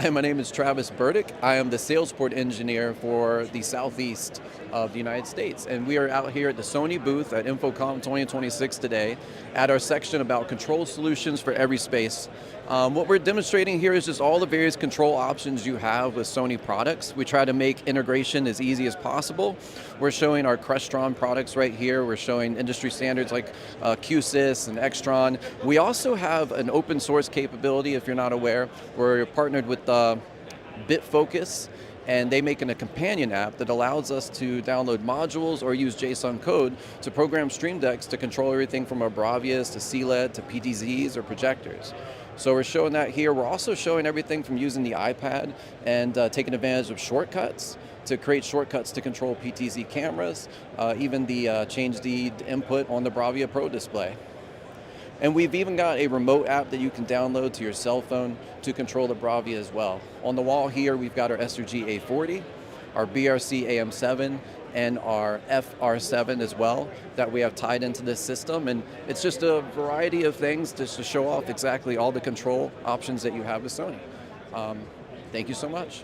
Hi, my name is Travis Burdick. I am the sales support engineer for the southeast of the United States. And we are out here at the Sony booth at InfoComm 2026 today at our section about control solutions for every space. What we're demonstrating here is just all the various control options you have with Sony products. We try to make integration as easy as possible. We're showing our Crestron products right here. We're showing industry standards like QSys and Extron. We also have an open source capability, if you're not aware. We're partnered with BitFocus, and they make a companion app that allows us to download modules or use JSON code to program stream decks to control everything from our bRAVias to CLED to PTZs or projectors. So we're showing that here. We're also showing everything from using the iPad and taking advantage of shortcuts to create shortcuts to control PTZ cameras, even the change the input on the bRAVia Pro display. And we've even got a remote app that you can download to your cell phone to control the bRAVia as well. On the wall here, we've got our SRG A40, our BRC AM7, and our FR7 as well that we have tied into this system. And it's just a variety of things just to show off exactly all the control options that you have with Sony. Thank you so much.